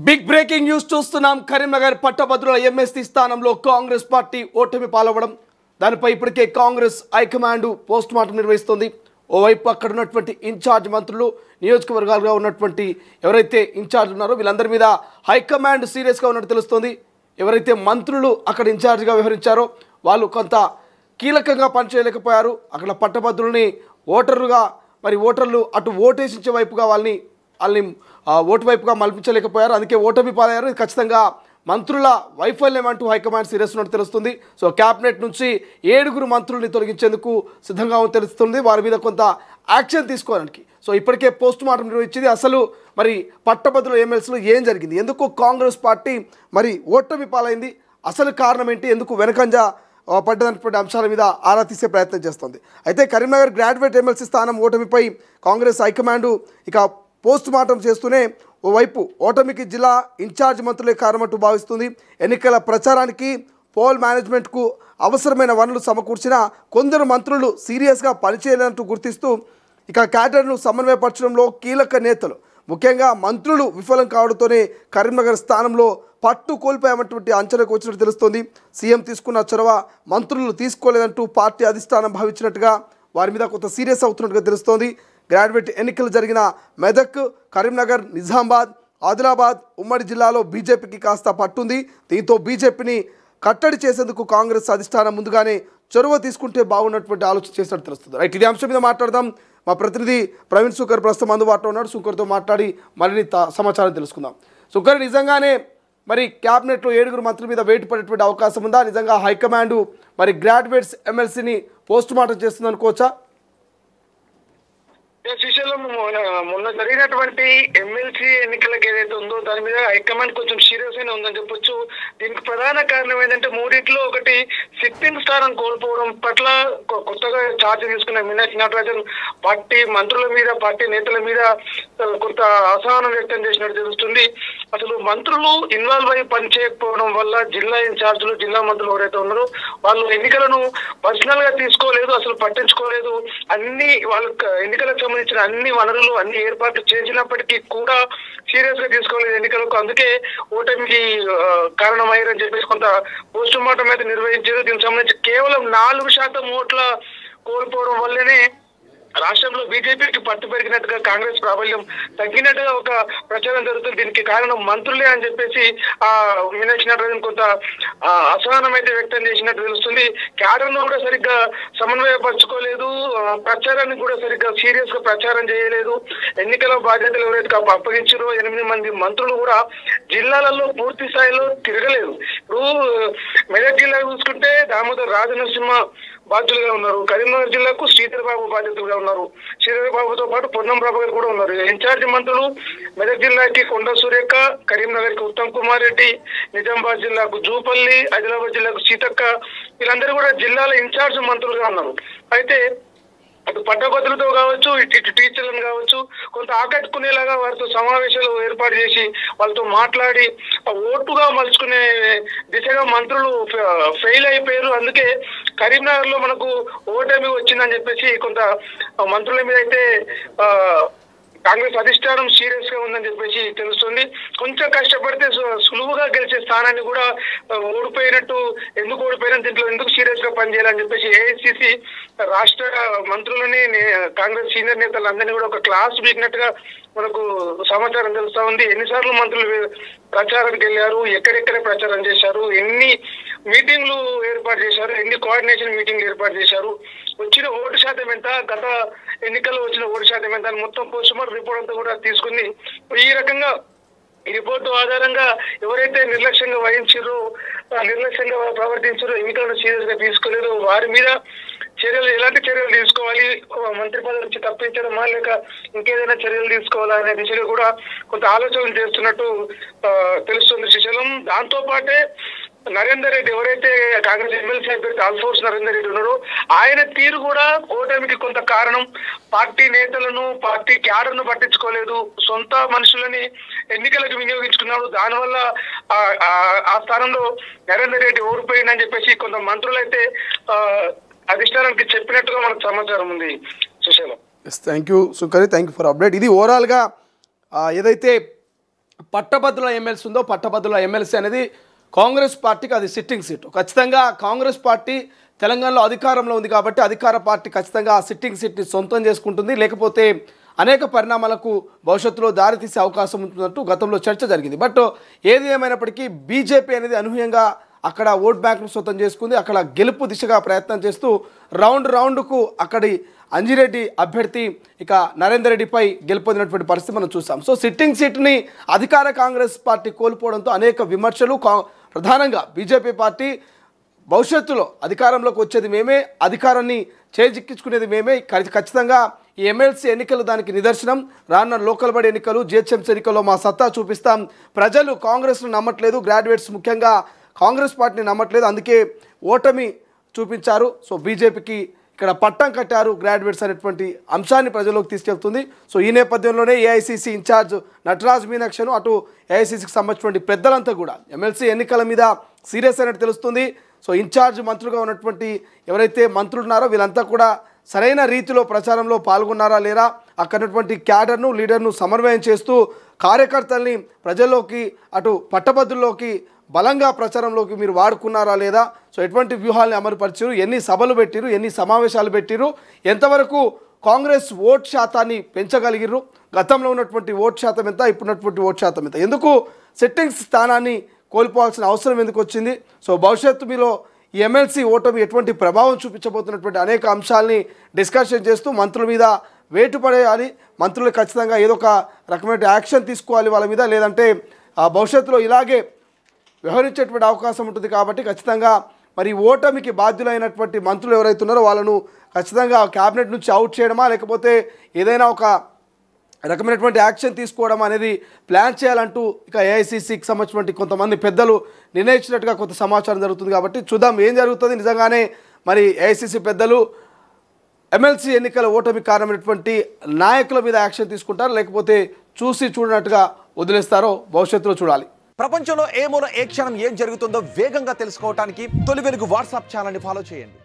Big breaking news చూస్తున్నాం. కరీంనగర్ పట్టభద్రుల MLC స్థానంలో కాంగ్రెస్ పార్టీ ఓటమి పాలవడం, దానిపై ఇప్పటికే కాంగ్రెస్ హైకమాండ్ పోస్ట్ మార్టం నిర్వహిస్తుంది. ఓవైపు అక్కడ ఉన్నటువంటి ఇన్ఛార్జ్ మంత్రులు, నియోజకవర్గాలుగా ఉన్నటువంటి ఎవరైతే ఇన్ఛార్జ్ ఉన్నారో వీళ్ళందరి మీద హైకమాండ్ సీరియస్గా ఉన్నట్టు తెలుస్తుంది. ఎవరైతే మంత్రులు అక్కడ ఇన్ఛార్జ్గా వ్యవహరించారో వాళ్ళు కొంత కీలకంగా పనిచేయలేకపోయారు. అక్కడ పట్టభద్రుల్ని ఓటర్లు అటు ఓటేసించే వైపుగా వాళ్ళని ఓటు వైపుగా మలిపించలేకపోయారు. అందుకే ఓటమి పాలయ్యారు. ఇది ఖచ్చితంగా మంత్రుల వైఫల్యం అంటూ హైకమాండ్ సీరియస్ ఉన్నట్టు తెలుస్తుంది. సో క్యాబినెట్ నుంచి 7 మంత్రుల్ని తొలగించేందుకు సిద్ధంగా తెలుస్తుంది. వారి మీద కొంత యాక్షన్ తీసుకోవడానికి సో ఇప్పటికే పోస్ట్ మార్టం నిర్వహించింది. అసలు మరి పట్టభద్రుల ఎమ్మెల్సీలో ఏం జరిగింది, ఎందుకు కాంగ్రెస్ పార్టీ మరి ఓటమి పాలైంది, అసలు కారణం ఏంటి, ఎందుకు వెనకంజ పడ్డదన్నటువంటి అంశాల మీద ఆరా తీసే ప్రయత్నం చేస్తుంది. అయితే కరీంనగర్ గ్రాడ్యుయేట్ ఎమ్మెల్సీ స్థానం ఓటమిపై కాంగ్రెస్ హైకమాండ్ ఇక పోస్ట్ మార్టం చేస్తూనే ఓవైపు ఓటమికి జిల్లా ఇన్ఛార్జ్ మంత్రులే కారణమంటూ భావిస్తుంది. ఎన్నికల ప్రచారానికి పోల్ మేనేజ్మెంట్కు అవసరమైన వనరులు సమకూర్చిన కొందరు మంత్రులు సీరియస్గా పనిచేయాలంటూ గుర్తిస్తూ ఇక క్యాడర్ను సమన్వయపరచడంలో కీలక నేతలు ముఖ్యంగా మంత్రులు విఫలం కావడంతోనే కరీంనగర్ స్థానంలో పట్టు కోల్పోయామన్నటువంటి అంచనాకు వచ్చినట్టు తెలుస్తోంది. సీఎం తీసుకున్న చొరవ మంత్రులు తీసుకోలేదంటూ పార్టీ అధిష్టానం భావించినట్టుగా వారి మీద కొంత సీరియస్ అవుతున్నట్టుగా తెలుస్తోంది. గ్రాడ్యుయేట్ ఎన్నికలు జరిగిన మెదక్, కరీంనగర్, నిజామాబాద్, ఆదిలాబాద్ ఉమ్మడి జిల్లాలో బీజేపీకి కాస్త పట్టుంది. దీంతో బీజేపీని కట్టడి చేసేందుకు కాంగ్రెస్ అధిష్టానం ముందుగానే చొరవ తీసుకుంటే బాగున్నటువంటి ఆలోచన చేసినట్టు తెలుస్తుంది. రైట్, ఇదే అంశం మీద మాట్లాడదాం. మా ప్రతినిధి ప్రవీణ్ సుకర్ ప్రస్తుతం అందుబాటులో ఉన్నాడు. సుకర్తో మాట్లాడి మరిన్ని సమాచారం తెలుసుకుందాం. సుకర్, నిజంగానే మరి క్యాబినెట్లో 7 మంత్రుల మీద వేటు పడేటువంటి అవకాశం ఉందా? నిజంగా హైకమాండ్ మరి గ్రాడ్యుయేట్స్ ఎమ్మెల్సీని పోస్ట్ మార్టం చేస్తుంది అనుకోవచ్చా? శ్రీశైలం మొన్న జరిగినటువంటి ఎమ్మెల్సీ ఎన్నికలకు ఏదైతే ఉందో దాని మీద హైకమాండ్ కొంచెం సీరియస్ అయినా ఉందని చెప్పొచ్చు. దీనికి ప్రధాన కారణం ఏంటంటే మూడిట్లో ఒకటి సిట్టింగ్ స్థానం కోల్పోవడం పట్ల కొత్తగా ఛార్జ్ తీసుకున్న మీనాక్షి నటరాజన్ పార్టీ మంత్రుల మీద, పార్టీ నేతల మీద కొంత అసహనం వ్యక్తం చేసినట్టు తెలుస్తుంది. అసలు మంత్రులు ఇన్వాల్వ్ అయ్యి పనిచేయకపోవడం వల్ల జిల్లా ఇన్ఛార్జీలు, జిల్లా మంత్రులు ఎవరైతే ఉన్నారో వాళ్ళు ఎన్నికలను పర్సనల్ గా తీసుకోలేదు, అసలు పట్టించుకోలేదు. అన్ని వాళ్ళకి ఎన్నికలకు సంబంధించిన అన్ని వనరులు, అన్ని ఏర్పాట్లు చేసినప్పటికీ కూడా సీరియస్ గా తీసుకోలేదు ఎన్నికలకు. అందుకే ఓటమికి కారణమయ్యారని చెప్పేసి కొంత పోస్ట్ మార్టం అయితే నిర్వహించారు. దీనికి సంబంధించి కేవలం 4% ఓట్ల కోల్పోవడం వల్లనే రాష్ట్రంలో బీజేపీకి పట్టు పెరిగినట్టుగా, కాంగ్రెస్ ప్రాబల్యం తగ్గినట్టుగా ఒక ప్రచారం జరుగుతుంది. దీనికి కారణం మంత్రులే అని చెప్పేసి మీనాక్షి నటరాజన్ కొంత అసహనం అయితే వ్యక్తం చేసినట్టు తెలుస్తుంది. క్యాడర్ను కూడా సరిగ్గా సమన్వయపరచుకోలేదు, ప్రచారాన్ని కూడా సరిగ్గా సీరియస్ గా ప్రచారం చేయలేదు. ఎన్నికల బాధ్యతలు ఎవరైతే అప్పగించారో 8 మంది మంత్రులు కూడా జిల్లాలలో పూర్తి స్థాయిలో తిరగలేదు. ఇప్పుడు మెదక్ జిల్లా చూసుకుంటే దామోదర్ రాజనరసింహ బాధ్యులుగా ఉన్నారు, కరీంనగర్ జిల్లాకు శ్రీధర్ బాబు బాధ్యతలుగా ఉన్నారు, శ్రీధర్ బాబుతో పాటు పొన్నం ప్రభాకర్ కూడా ఉన్నారు. ఇన్ఛార్జి మంత్రులు మెదక్ జిల్లాకి కొండ సురేఖ, కరీంనగర్ కి ఉత్తమ్ కుమార్ రెడ్డి, నిజామాబాద్ జిల్లాకు జూపల్లి, ఆదిలాబాద్ జిల్లాకు సీతక్క, వీళ్ళందరూ కూడా జిల్లాల ఇన్ఛార్జ్ మంత్రులుగా ఉన్నారు. అయితే అటు పట్టభద్రులతో కావచ్చు, ఇటు టీచర్లను కావచ్చు కొంత ఆకట్టుకునేలాగా వారితో సమావేశాలు ఏర్పాటు చేసి వాళ్ళతో మాట్లాడి ఓటుగా మలుచుకునే దిశగా మంత్రులు ఫెయిల్ అయిపోయారు. అందుకే కరీంనగర్ లో మనకు ఓటమి వచ్చిందని చెప్పేసి కొంత మంత్రుల మీద అయితే కాంగ్రెస్ అధిష్టానం సీరియస్ గా ఉందని చెప్పేసి తెలుస్తుంది. కొంచెం కష్టపడితే సులువుగా గెలిచే స్థానాన్ని కూడా ఓడిపోయినట్టు, ఎందుకు ఓడిపోయినా దీంట్లో ఎందుకు సీరియస్ గా పనిచేయాలని చెప్పేసి ఏఐసిసి రాష్ట్ర మంత్రులని, కాంగ్రెస్ సీనియర్ నేతలందరినీ కూడా ఒక క్లాస్ పీకినట్టుగా మనకు సమాచారం తెలుస్తా ఉంది. ఎన్నిసార్లు మంత్రులు ప్రచారానికి వెళ్ళారు, ఎక్కడెక్కడ ప్రచారం చేశారు, ఎన్ని మీటింగ్లు ఏర్పాటు చేశారు, ఎన్ని కోఆర్డినేషన్ మీటింగ్లు ఏర్పాటు చేశారు, వచ్చిన ఓటు శాతం ఎంత, గత ఎన్నికల్లో వచ్చిన ఓటు శాతం ఎంత అని మొత్తం పోస్ట్ మార్టం రిపోర్ట్ అంతా కూడా తీసుకుంది. ఈ రకంగా ఈ రిపోర్టు ఆధారంగా ఎవరైతే నిర్లక్ష్యంగా వహించారో, నిర్లక్ష్యంగా ప్రవర్తించారో, ఎన్నికలను సీరియస్ గా తీసుకోలేదు, వారి మీద ఎలాంటి చర్యలు తీసుకోవాలి, మంత్రి పదవి నుంచి తప్పించడమా లేక ఇంకేదైనా చర్యలు తీసుకోవాలా అనే దిశలో కూడా కొంత ఆలోచనలు చేస్తున్నట్టు తెలుస్తుంది శ్రీశైలం. దాంతో పాటే నరేందర్ రెడ్డి, ఎవరైతే కాంగ్రెస్ ఎమ్మెల్సీ అభ్యర్థి ఆల్ఫోర్స్ నరేందర్ రెడ్డి ఉన్నారో ఆయన తీరు కూడా ఓటమికి కొంత కారణం. పార్టీ నేతలను, పార్టీ క్యాడర్ను పట్టించుకోలేదు, సొంత మనుషులని ఎన్నికలకు వినియోగించుకున్నాడు. దానివల్ల ఆ స్థానంలో నరేందర్ రెడ్డి ఓడిపోయిందని చెప్పేసి కొంత మంత్రులు అయితే అధిష్టానానికి చెప్పినట్టుగా మనకు సమాచారం ఉంది. Susheelam, thank you Sukari, thank you for update. ఇది ఓవరాల్గా ఏదైతే పట్టభద్రుల ఎమ్మెల్సీ ఉందో పట్టభద్రుల ఎమ్మెల్సీ అనేది కాంగ్రెస్ పార్టీకి అది సిట్టింగ్ సీటు. ఖచ్చితంగా కాంగ్రెస్ పార్టీ తెలంగాణలో అధికారంలో ఉంది కాబట్టి అధికార పార్టీ ఖచ్చితంగా ఆ సిట్టింగ్ సీట్ని సొంతం చేసుకుంటుంది. లేకపోతే అనేక పరిణామాలకు భవిష్యత్తులో దారితీసే అవకాశం ఉంటున్నట్టు గతంలో చర్చ జరిగింది. బట్ ఏది ఏమైనప్పటికీ బీజేపీ అనేది అనూహ్యంగా అక్కడ ఓట్ బ్యాంక్ను సొంతం చేసుకుంది. అక్కడ గెలుపు దిశగా ప్రయత్నం చేస్తూ రౌండ్కు అక్కడి అంజిరెడ్డి అభ్యర్థి ఇక నరేందర్ రెడ్డిపై గెలుపొందినటువంటి పరిస్థితి మనం చూసాం. సో సిట్టింగ్ సీట్ని అధికార కాంగ్రెస్ పార్టీ కోల్పోవడంతో అనేక విమర్శలు, ప్రధానంగా బీజేపీ పార్టీ భవిష్యత్తులో అధికారంలోకి వచ్చేది మేమే, అధికారాన్ని చేజిక్కించుకునేది మేమే, ఖచ్చితంగా ఈ ఎమ్మెల్సీ ఎన్నికలు దానికి నిదర్శనం, రానున్న లోకల్ బడి ఎన్నికలు, జిహెచ్ఎంసీ ఎన్నికల్లో మా సత్తా చూపిస్తాం, ప్రజలు కాంగ్రెస్ను నమ్మట్లేదు, గ్రాడ్యుయేట్స్ ముఖ్యంగా కాంగ్రెస్ పార్టీని నమ్మట్లేదు, అందుకే ఓటమి చూపించారు. సో బీజేపీకి ఇక్కడ పట్టం కట్టారు గ్రాడ్యుయేట్స్ అనేటువంటి అంశాన్ని ప్రజల్లోకి తీసుకెళ్తుంది. సో ఈ నేపథ్యంలోనే ఏఐసీసీ ఇన్ఛార్జ్ నటరాజ్ మీనాక్షను అటు ఏఐసీసీకి సంబంధించినటువంటి పెద్దలంతా కూడా ఎమ్మెల్సీ ఎన్నికల మీద సీరియస్ అయినట్టు తెలుస్తుంది. సో ఇన్ఛార్జ్ మంత్రులుగా ఉన్నటువంటి ఎవరైతే మంత్రులు ఉన్నారో వీళ్ళంతా కూడా సరైన రీతిలో ప్రచారంలో పాల్గొన్నారా లేరా, అక్కడటువంటి క్యాడర్ను లీడర్ను సమన్వయం చేస్తూ కార్యకర్తల్ని ప్రజల్లోకి అటు పట్టభద్రుల్లోకి బలంగా ప్రచారంలోకి మీరు వాడుకున్నారా లేదా, సో ఎటువంటి వ్యూహాలను అమలుపరిచారు, ఎన్ని సభలు పెట్టిరు, ఎన్ని సమావేశాలు పెట్టిరు, ఎంతవరకు కాంగ్రెస్ ఓట్ శాతాన్ని పెంచగలిగిరు, గతంలో ఉన్నటువంటి ఓట్ శాతం ఎంత, ఇప్పుడున్నటువంటి ఓట్ శాతం ఎంత, ఎందుకు సిట్టింగ్ స్థానాన్ని కోల్పోవాల్సిన అవసరం ఎందుకు వచ్చింది, సో భవిష్యత్తు మీలో ఈ ఎమ్మెల్సీ ఓటమి ఎటువంటి ప్రభావం చూపించబోతున్నటువంటి అనేక అంశాలని డిస్కషన్ చేస్తూ మంత్రుల మీద వేటు పడేయాలి, మంత్రులు ఖచ్చితంగా ఏదో ఒక రకమైన యాక్షన్ తీసుకోవాలి వాళ్ళ మీద, లేదంటే భవిష్యత్తులో ఇలాగే వ్యవహరించేటువంటి అవకాశం ఉంటుంది. కాబట్టి ఖచ్చితంగా మరి ఓటమికి బాధ్యులైనటువంటి మంత్రులు ఎవరైతే ఉన్నారో వాళ్ళను ఖచ్చితంగా క్యాబినెట్ నుంచి అవుట్ చేయడమా, లేకపోతే ఏదైనా ఒక రకమైనటువంటి యాక్షన్ తీసుకోవడం అనేది ప్లాన్ చేయాలంటూ ఇక ఏఐసీసీకి సంబంధించినటువంటి కొంతమంది పెద్దలు నిర్ణయించినట్టుగా కొంత సమాచారం జరుగుతుంది. కాబట్టి చూద్దాం ఏం జరుగుతుంది. నిజంగానే మరి ఏఐసీసీ పెద్దలు ఎమ్మెల్సీ ఎన్నికల ఓటమి కారణమైనటువంటి నాయకుల మీద యాక్షన్ తీసుకుంటారు, లేకపోతే చూసి చూడనట్టుగా వదిలేస్తారో భవిష్యత్తులో చూడాలి. ప్రపంచంలో ఏ మూల ఏ క్షణం ఏం జరుగుతుందో వేగంగా తెలుసుకోవడానికి తొలి వెలుగు వాట్సాప్ ఛానల్ని ఫాలో చేయండి.